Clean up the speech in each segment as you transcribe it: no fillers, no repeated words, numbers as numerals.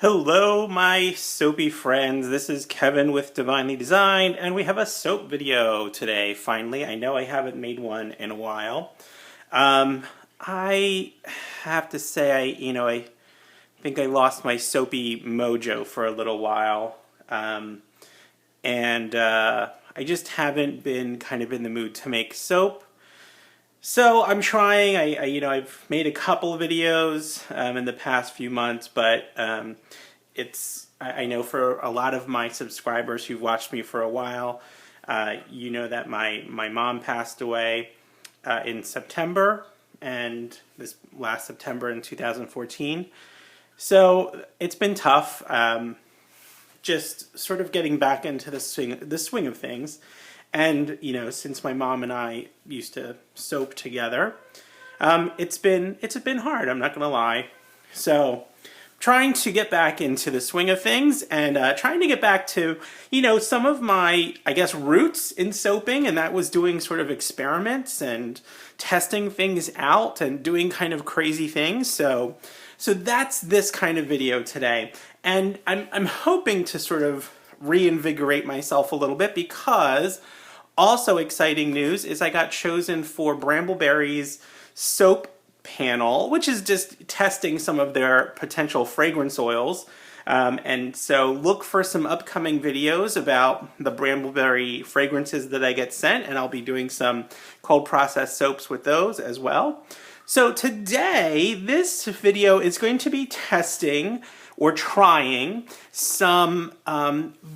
Hello, my soapy friends. This is Kevin with Divinely Designed, and we have a soap video today, finally. I know I haven't made one in a while. I have to say, I think I lost my soapy mojo for a little while. I just haven't been kind of in the mood to make soap. So I'm trying. I've made a couple of videos in the past few months, but I know for a lot of my subscribers who've watched me for a while, you know that my mom passed away in September, and this last September in 2014. So it's been tough, just sort of getting back into the swing of things. And, since my mom and I used to soap together, it's been hard, I'm not going to lie. So, trying to get back into the swing of things and trying to get back to, some of my, roots in soaping, and that was doing sort of experiments and testing things out and doing kind of crazy things. So that's this kind of video today. And I'm hoping to sort of reinvigorate myself a little bit, because also exciting news is I got chosen for Brambleberry's soap panel, which is just testing some of their potential fragrance oils. And so look for some upcoming videos about the Brambleberry fragrances that I get sent, and I'll be doing some cold process soaps with those as well. So today, this video is going to be testing or trying some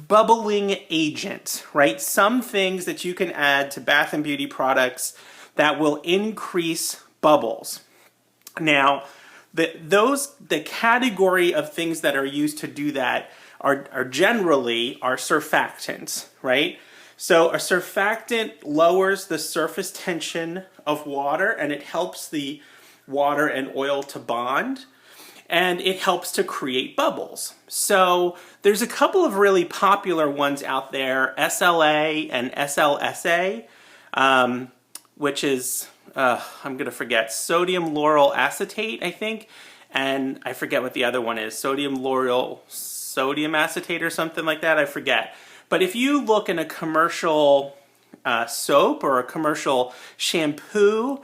bubbling agent, right? Some things that you can add to bath and beauty products that will increase bubbles. Now, the category of things that are used to do that are generally surfactants, right? So a surfactant lowers the surface tension of water, and it helps the water and oil to bond, and it helps to create bubbles. So there's a couple of really popular ones out there, SLA and SLSA, which is, I'm going to forget, sodium lauryl acetate, I think, and I forget what the other one is, sodium acetate or something like that, I forget. But if you look in a commercial soap or a commercial shampoo,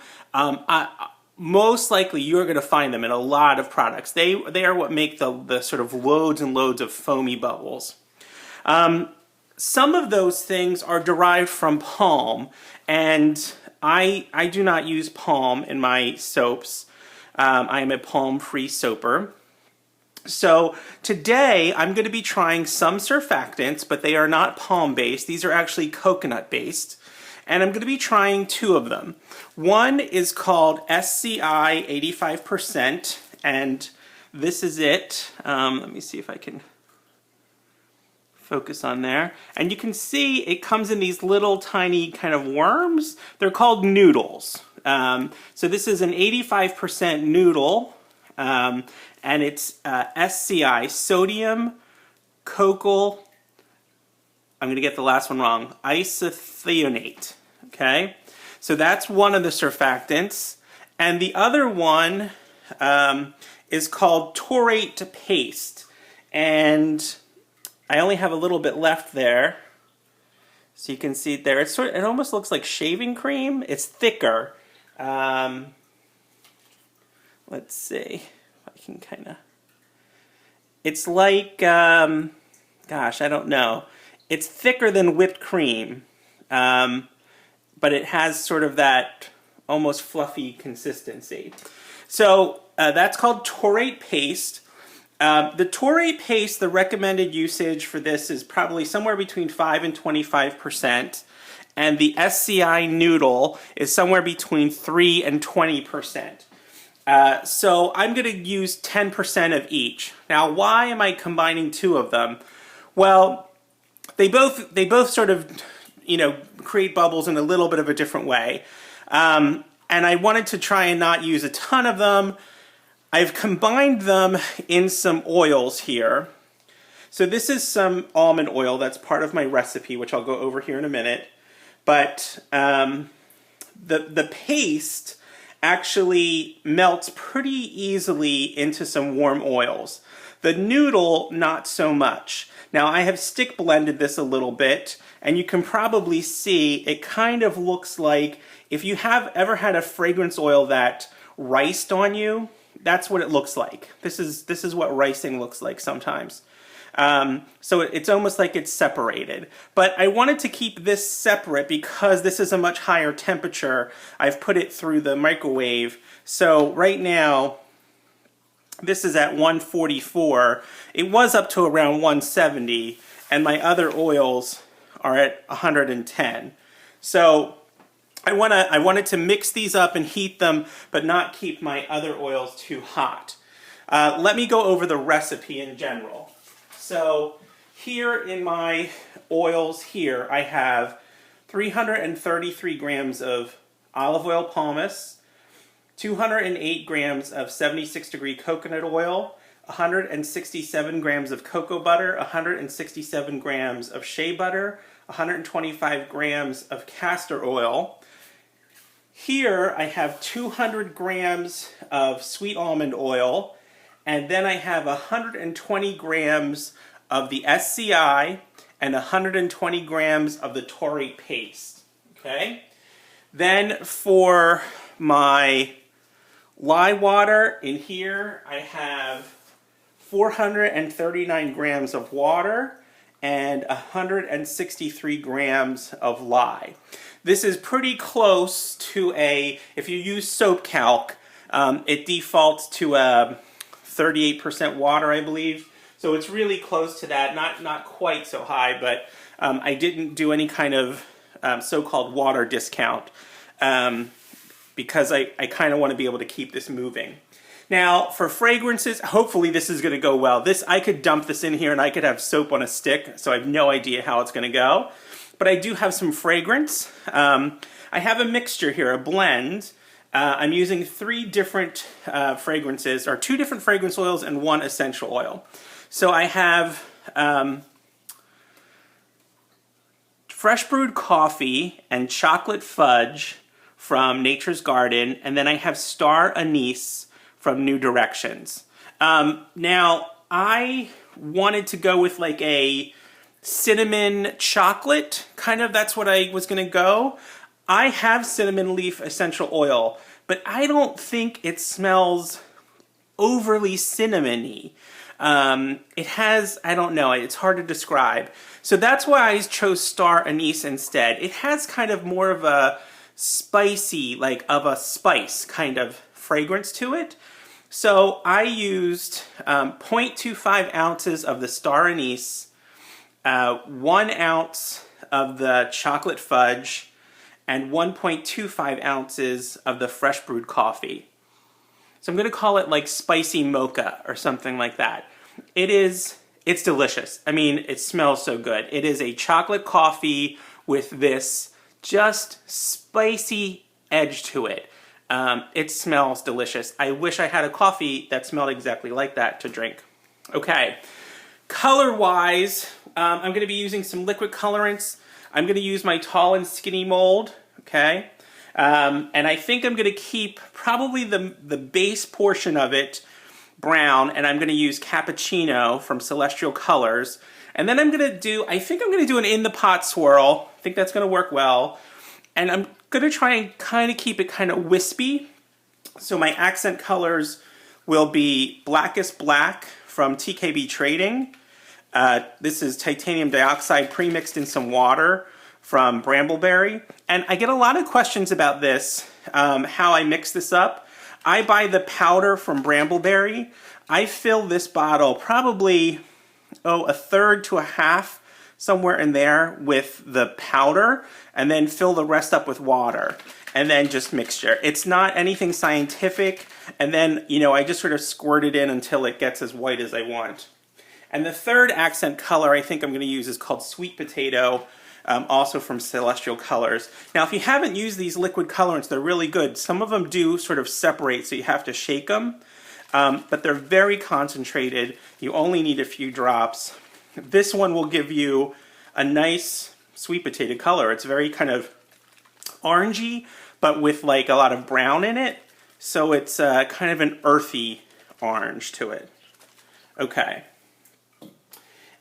most likely you're going to find them in a lot of products. They are what make the sort of loads and loads of foamy bubbles. Some of those things are derived from palm, and I do not use palm in my soaps. I am a palm-free soaper. So today I'm going to be trying some surfactants, but they are not palm-based. These are actually coconut-based. And I'm going to be trying two of them. One is called SCI 85%, and this is it. Let me see if I can focus on there. And you can see it comes in these little tiny kind of worms. They're called noodles. So this is an 85% noodle, and it's SCI, sodium cocoyl, I'm going to get the last one wrong, isethionate, okay? So that's one of the surfactants. And the other one is called taurate paste. And I only have a little bit left there. So you can see it there. It almost looks like shaving cream. It's thicker. Let's see if I can kind of... It's like, gosh, I don't know. It's thicker than whipped cream, but it has sort of that almost fluffy consistency. So that's called taurate paste. The taurate paste, the recommended usage for this is probably somewhere between 5 and 25%, and the SCI noodle is somewhere between 3 and 20%. So I'm going to use 10% of each. Now, why am I combining two of them? Well, they both sort of, create bubbles in a little bit of a different way. And I wanted to try and not use a ton of them. I've combined them in some oils here. So this is some almond oil that's part of my recipe, which I'll go over here in a minute. But the paste actually melts pretty easily into some warm oils. The noodle, not so much. Now I have stick blended this a little bit, and you can probably see it kind of looks like, if you have ever had a fragrance oil that riced on you, that's what it looks like. This is what ricing looks like sometimes. So it's almost like it's separated. But I wanted to keep this separate because this is a much higher temperature. I've put it through the microwave. So right now, this is at 144. It was up to around 170, and my other oils are at 110. So I wanted to mix these up and heat them, but not keep my other oils too hot. Let me go over the recipe in general. So here in my oils here, I have 333 grams of olive oil pomace, 208 grams of 76-degree coconut oil, 167 grams of cocoa butter, 167 grams of shea butter, 125 grams of castor oil. Here I have 200 grams of sweet almond oil, and then I have 120 grams of the SCI and 120 grams of the taurate paste. Okay? Then for my lye water, in here I have 439 grams of water and 163 grams of lye. This is pretty close to if you use soap calc, it defaults to 38% water, I believe. So it's really close to that, not quite so high, but I didn't do any kind of so-called water discount because I kind of want to be able to keep this moving. Now, for fragrances, hopefully this is going to go well. I could dump this in here and I could have soap on a stick, so I have no idea how it's going to go. But I do have some fragrance. I have a mixture here, a blend. I'm using 3 different fragrances, or 2 different fragrance oils and 1 essential oil. So I have fresh brewed coffee and chocolate fudge from Nature's Garden, and then I have star anise from New Directions. Now, I wanted to go with like a cinnamon chocolate, kind of, that's what I was going to go. I have cinnamon leaf essential oil, but I don't think it smells overly cinnamony. It has, I don't know, it's hard to describe. So that's why I chose star anise instead. It has kind of more of a spicy, like of a spice kind of fragrance to it. So I used 0.25 ounces of the star anise, 1 ounce of the chocolate fudge, and 1.25 ounces of the fresh brewed coffee. So I'm going to call it like spicy mocha or something like that. It's delicious. I mean, it smells so good. It is a chocolate coffee with this just spicy edge to it. It smells delicious. I wish I had a coffee that smelled exactly like that to drink. Okay, color-wise, I'm going to be using some liquid colorants. I'm going to use my tall and skinny mold, okay? And I think I'm going to keep probably the base portion of it brown, and I'm going to use Cappuccino from Celestial Colors. And then I think I'm going to do an in-the-pot swirl. I think that's going to work well. And I'm going to try and kind of keep it kind of wispy. So my accent colors will be Blackest Black from TKB Trading. This is titanium dioxide pre-mixed in some water from Brambleberry. And I get a lot of questions about this, how I mix this up. I buy the powder from Brambleberry. I fill this bottle probably, a third to a half, somewhere in there, with the powder, and then fill the rest up with water, and then just mixture. It's not anything scientific, and then, I just sort of squirt it in until it gets as white as I want. And the third accent color I think I'm going to use is called Sweet Potato, also from Celestial Colors. Now, if you haven't used these liquid colorants, they're really good. Some of them do sort of separate, so you have to shake them, but they're very concentrated. You only need a few drops. This one will give you a nice sweet potato color. It's very kind of orangey, but with like a lot of brown in it. So it's kind of an earthy orange to it. Okay.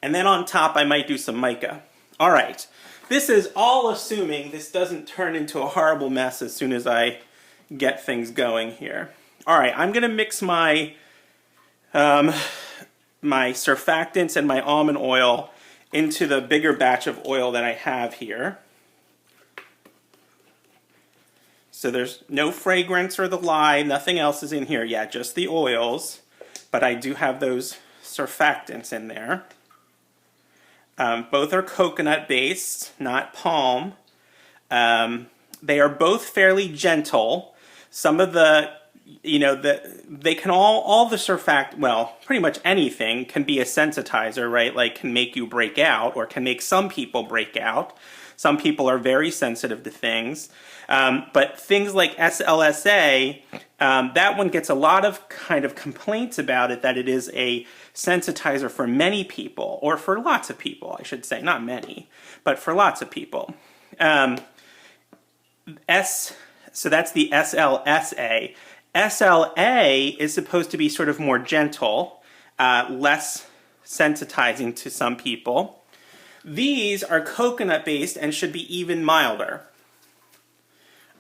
And then on top I might do some mica. All right. This is all assuming this doesn't turn into a horrible mess as soon as I get things going here. All right, I'm going to mix my my surfactants and my almond oil into the bigger batch of oil that I have here. So there's no fragrance or the lye, nothing else is in here yet, just the oils. But I do have those surfactants in there. Both are coconut based, not palm. They are both fairly gentle. Some of the, they can all the surfact, well, pretty much anything can be a sensitizer, right? Like can make you break out or can make some people break out. Some people are very sensitive to things. But things like SLSA, that one gets a lot of kind of complaints about it, that it is a sensitizer for many people, or for lots of people, I should say. Not many, but for lots of people. So that's the SLSA. SLA is supposed to be sort of more gentle, less sensitizing to some people. These are coconut based and should be even milder.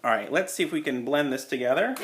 All right, let's see if we can blend this together.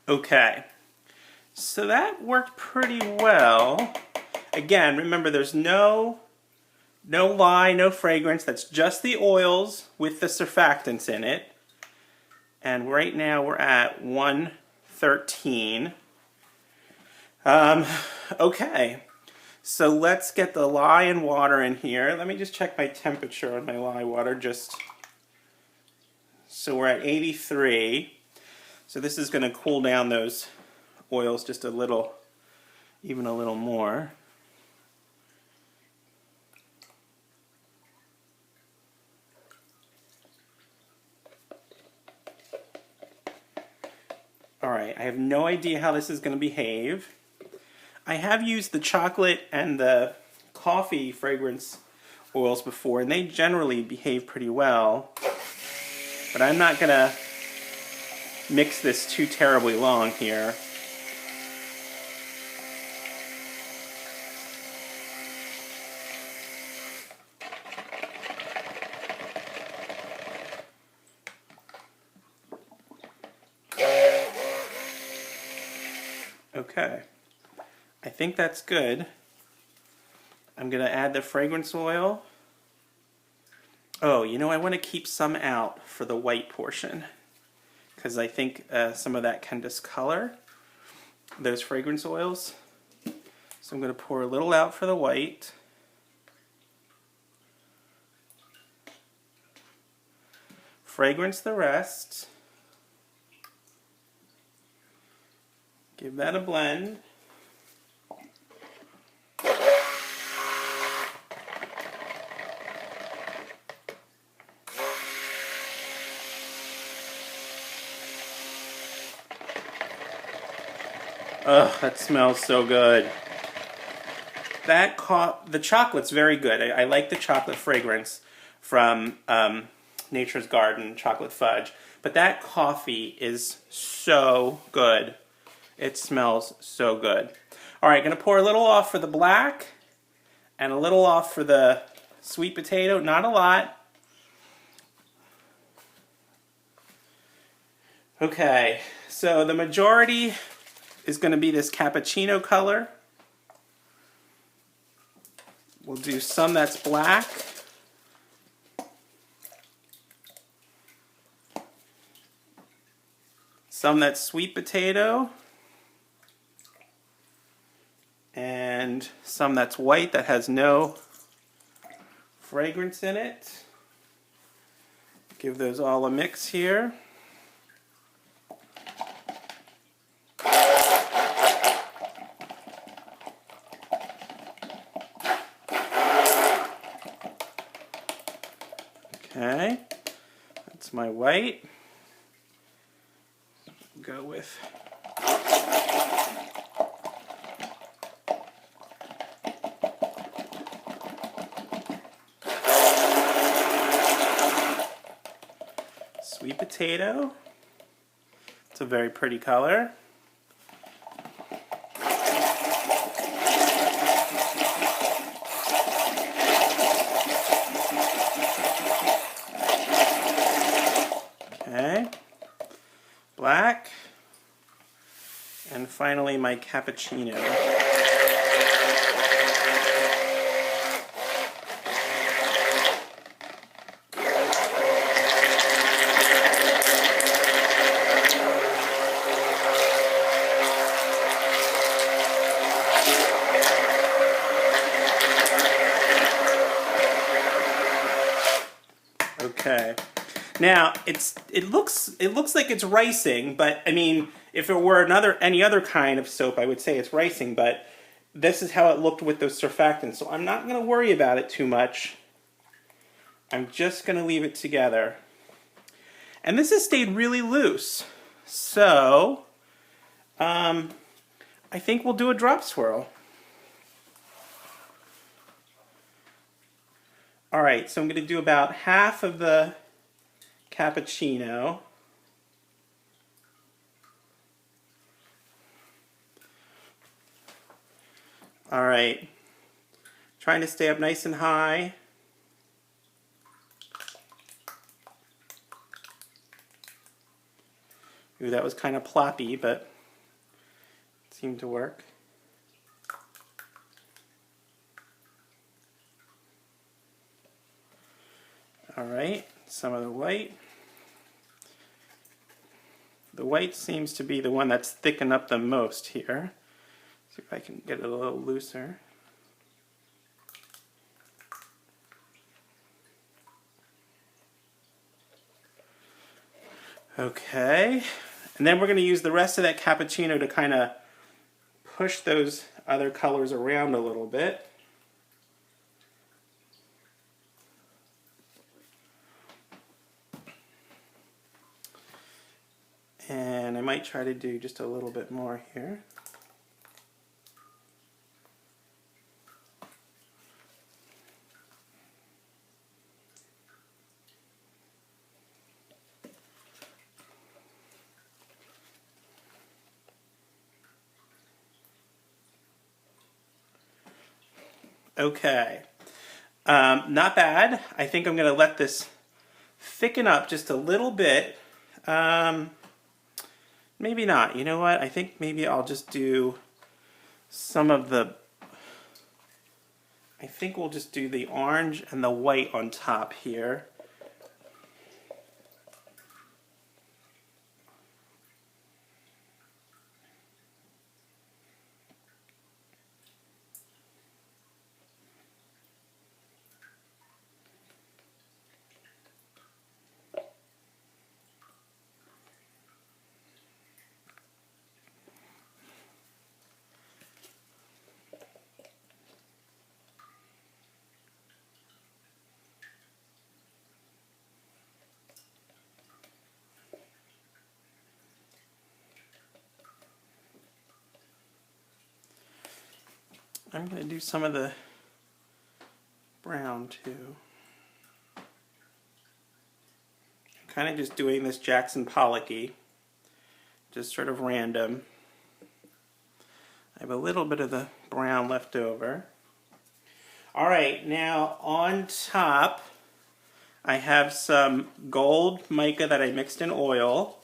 Okay, so that worked pretty well. Again, remember there's no lye, no fragrance. That's just the oils with the surfactants in it. And right now we're at 113. Okay, so let's get the lye and water in here. Let me just check my temperature on my lye water. So we're at 83. So this is going to cool down those oils just a little, even a little more. All right, I have no idea how this is going to behave. I have used the chocolate and the coffee fragrance oils before, and they generally behave pretty well. But I'm not going to mix this too terribly long here. Okay, I think that's good. I'm going to add the fragrance oil. Oh, I want to keep some out for the white portion, because I think some of that can discolor those fragrance oils. So I'm going to pour a little out for the white. Fragrance the rest. Give that a blend. Ugh, that smells so good. The chocolate's very good. I like the chocolate fragrance from Nature's Garden chocolate fudge, but that coffee is so good. It smells so good. All right, gonna pour a little off for the black and a little off for the sweet potato, not a lot. Okay, so the majority is going to be this cappuccino color. We'll do some that's black. some that's sweet potato, and some that's white that has no fragrance in it. Give those all a mix here. Okay, that's my white. Go with sweet potato. It's a very pretty color. Okay, black, and finally my cappuccino. Okay. Now it looks like it's ricing, but I mean, if it were any other kind of soap, I would say it's ricing. But this is how it looked with those surfactants, so I'm not going to worry about it too much. I'm just going to leave it together, and this has stayed really loose. So I think we'll do a drop swirl. All right, so I'm going to do about half of the cappuccino. All right, trying to stay up nice and high. Ooh, that was kind of ploppy, but it seemed to work. All right, some of the white. The white seems to be the one that's thickened up the most here. See if I can get it a little looser. Okay, and then we're going to use the rest of that cappuccino to kind of push those other colors around a little bit. And I might try to do just a little bit more here. Okay, not bad. I think I'm going to let this thicken up just a little bit. Maybe not. You know what? I think maybe I'll just do some of the... I think we'll just do the orange and the white on top here. I'm going to do some of the brown too. Kind of just doing this Jackson Pollocky, just sort of random. I have a little bit of the brown left over. All right, now on top I have some gold mica that I mixed in oil,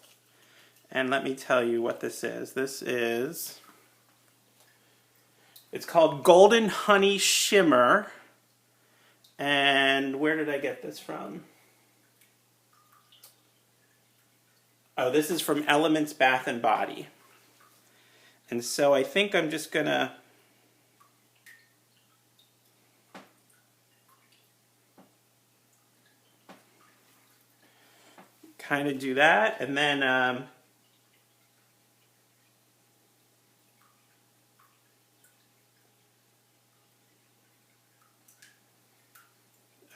and let me tell you what this is. It's called Golden Honey Shimmer, and where did I get this from? Oh, this is from Elements Bath and Body. And so I think I'm just gonna kind of do that, and then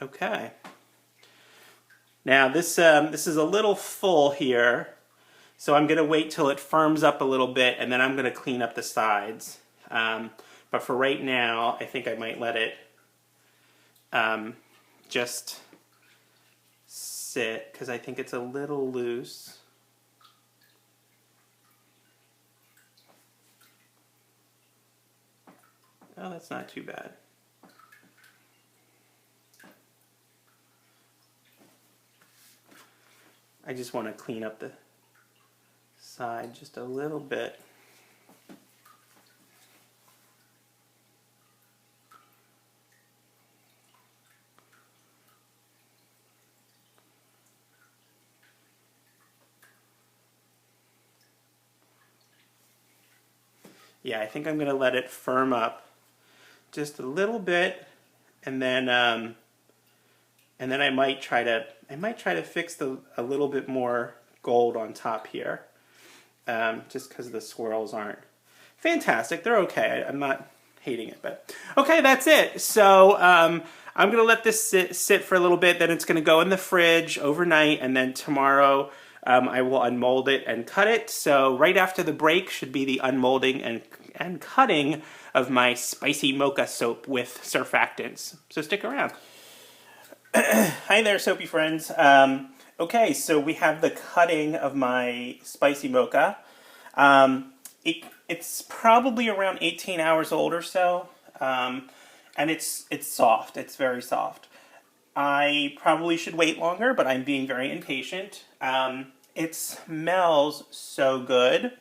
okay. Now this is a little full here, so I'm going to wait till it firms up a little bit, and then I'm going to clean up the sides. But for right now, I think I might let it just sit, because I think it's a little loose. Oh, that's not too bad. I just want to clean up the side just a little bit. Yeah, I think I'm going to let it firm up just a little bit, and then I might try to fix a little bit more gold on top here, just because the swirls aren't fantastic. They're okay. I'm not hating it, but okay, that's it. So I'm gonna let this sit for a little bit. Then it's gonna go in the fridge overnight, and then tomorrow I will unmold it and cut it. So right after the break should be the unmolding and cutting of my spicy mocha soap with surfactants. So stick around. Hi there, soapy friends. Okay, so we have the cutting of my spicy mocha. It's probably around 18 hours old or so, and it's soft. It's very soft. I probably should wait longer, but I'm being very impatient. It smells so good.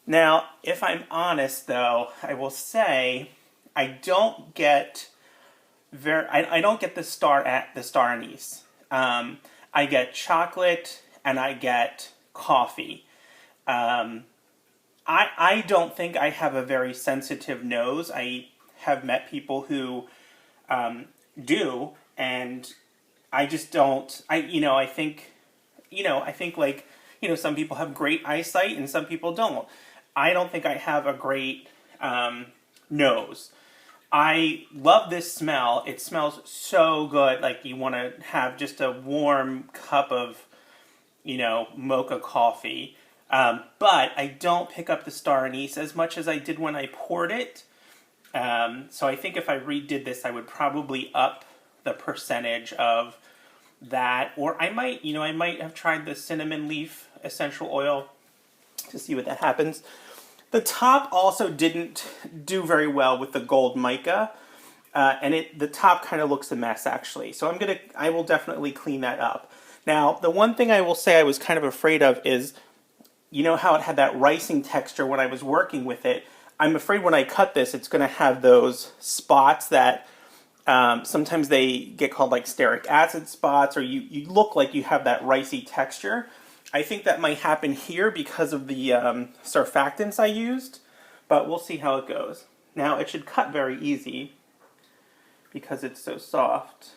Now, if I'm honest, though, I will say I don't get I don't get the star anise. I get chocolate and I get coffee. I don't think I have a very sensitive nose. I have met people who do, and I just don't. I think like, some people have great eyesight and some people don't. I don't think I have a great nose. I love this smell. It smells so good. Like you want to have just a warm cup of, mocha coffee. But I don't pick up the star anise as much as I did when I poured it. So I think if I redid this, I would probably up the percentage of that. Or I might have tried the cinnamon leaf essential oil to see what that happens. The top also didn't do very well with the gold mica, and the top kind of looks a mess actually. So I will definitely clean that up. Now, the one thing I will say I was kind of afraid of is, how it had that ricing texture when I was working with it. I'm afraid when I cut this, it's going to have those spots that sometimes they get called like stearic acid spots, or you look like you have that ricey texture. I think that might happen here because of the surfactants I used, but we'll see how it goes. Now, it should cut very easy because it's so soft.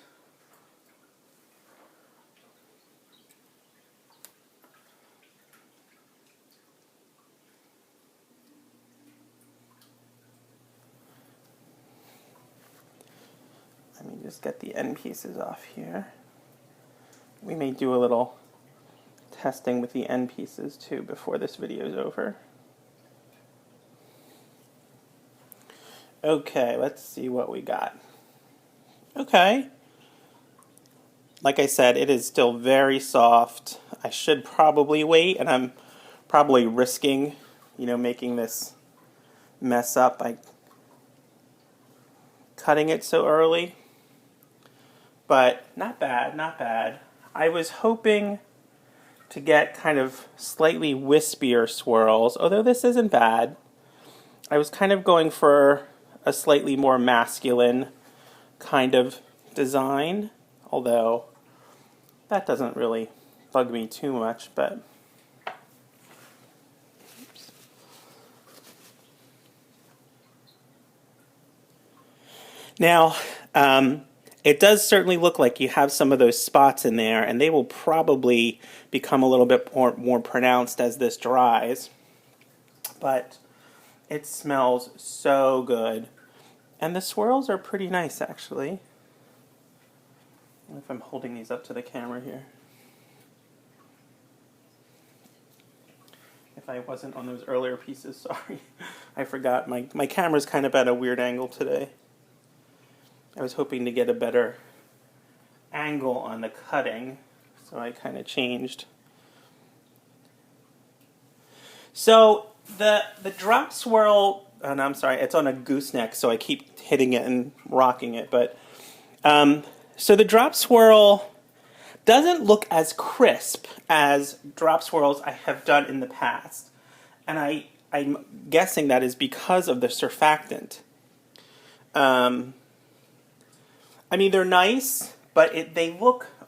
Let me just get the end pieces off here. We may do a little testing with the end pieces too before this video is over. Okay, let's see what we got. Okay. Like I said, it is still very soft. I should probably wait, and I'm probably risking, making this mess up by cutting it so early. But not bad, not bad. I was hoping to get kind of slightly wispier swirls, although this isn't bad. I was kind of going for a slightly more masculine kind of design, although that doesn't really bug me too much, but oops. Now, it does certainly look like you have some of those spots in there, and they will probably become a little bit more pronounced as this dries. But it smells so good. And the swirls are pretty nice, actually. I don't know if I'm holding these up to the camera here. If I wasn't on those earlier pieces, sorry. I forgot. My camera's kind of at a weird angle today. I was hoping to get a better angle on the cutting, so I kind of changed. So the drop swirl, oh no, I'm sorry, it's on a gooseneck, so I keep hitting it and rocking it. But so the drop swirl doesn't look as crisp as drop swirls I have done in the past, and I'm guessing that is because of the surfactant. I mean, they're nice, but they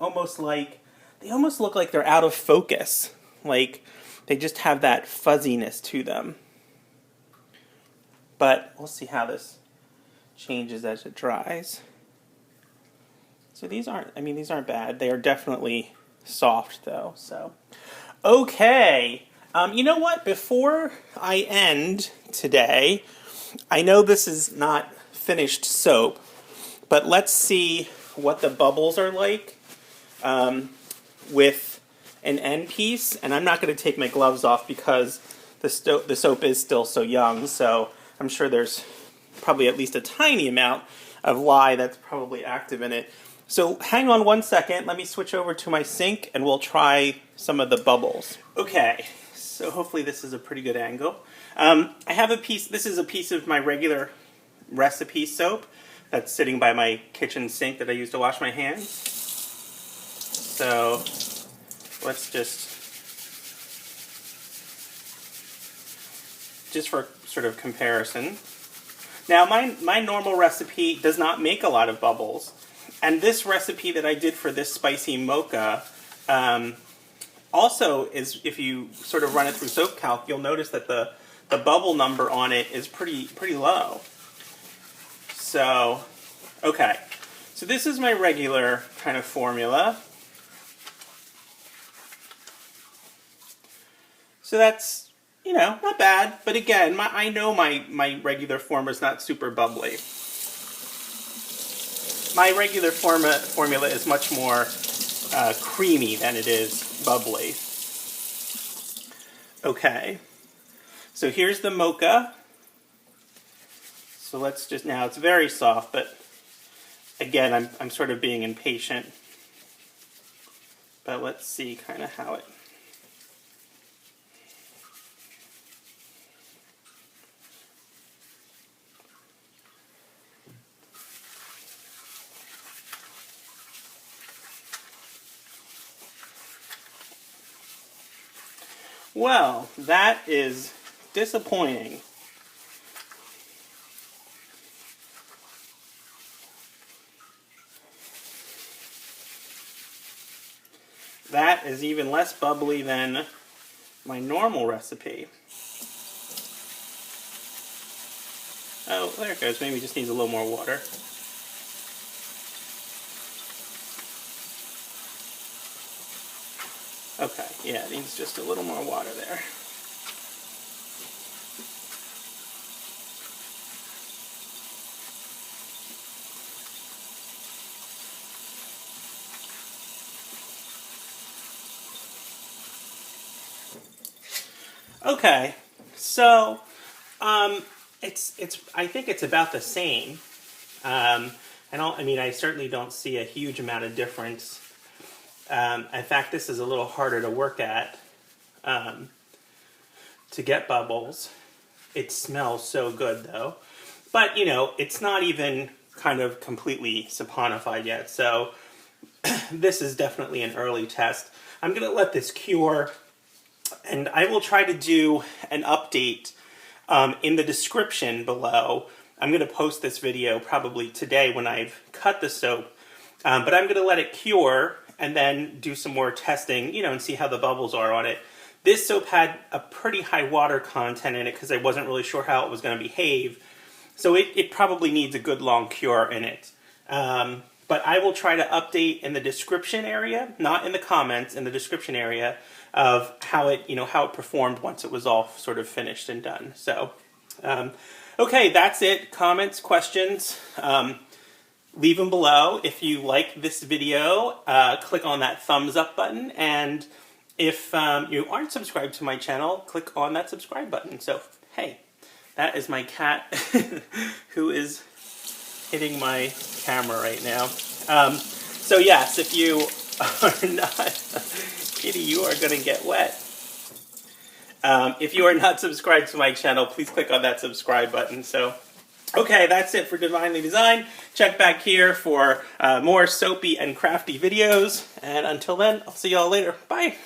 almost look like they're out of focus. Like they just have that fuzziness to them. But we'll see how this changes as it dries. So these aren't bad. They are definitely soft though. So, okay. You know what? Before I end today, I know this is not finished soap, but let's see what the bubbles are like with an end piece. And I'm not going to take my gloves off because the soap is still so young. So I'm sure there's probably at least a tiny amount of lye that's probably active in it. So hang on 1 second. Let me switch over to my sink and we'll try some of the bubbles. Okay, so hopefully this is a pretty good angle. I have a piece. This is a piece of my regular recipe soap that's sitting by my kitchen sink that I use to wash my hands. So let's just for sort of comparison. Now my normal recipe does not make a lot of bubbles. And this recipe that I did for this spicy mocha also is, if you sort of run it through Soap Calc, you'll notice that the bubble number on it is pretty low. So, okay. So this is my regular kind of formula. So that's, you know, not bad. But again, I know my regular formula is not super bubbly. My regular formula is much more creamy than it is bubbly. Okay. So here's the mocha. So let's just, now it's very soft, but again, I'm sort of being impatient. But let's see kind of how it... Well, that is disappointing. That is even less bubbly than my normal recipe. Oh, there it goes. Maybe it just needs a little more water. Okay, yeah, it needs just a little more water there. Okay, so I think it's about the same. I certainly don't see a huge amount of difference. In fact, this is a little harder to work at to get bubbles. It smells so good, though. But, you know, it's not even kind of completely saponified yet. So this is definitely an early test. I'm going to let this cure, and I will try to do an update in the description below. I'm going to post this video probably today when I've cut the soap. But I'm going to let it cure, and then do some more testing, you know, and see how the bubbles are on it. This soap had a pretty high water content in it because I wasn't really sure how it was going to behave. So it probably needs a good long cure in it. But I will try to update in the description area, not in the comments, in the description area of how it, you know, how it performed once it was all sort of finished and done. So, okay, that's it. Comments, questions, leave them below. If you like this video, click on that thumbs up button. And if you aren't subscribed to my channel, click on that subscribe button. So, hey, that is my cat who is hitting my camera right now. So yes, if you are not, Kitty, you are going to get wet. If you are not subscribed to my channel, please click on that subscribe button. So, okay, that's it for Divinely Designed. Check back here for more soapy and crafty videos. And until then, I'll see y'all later. Bye.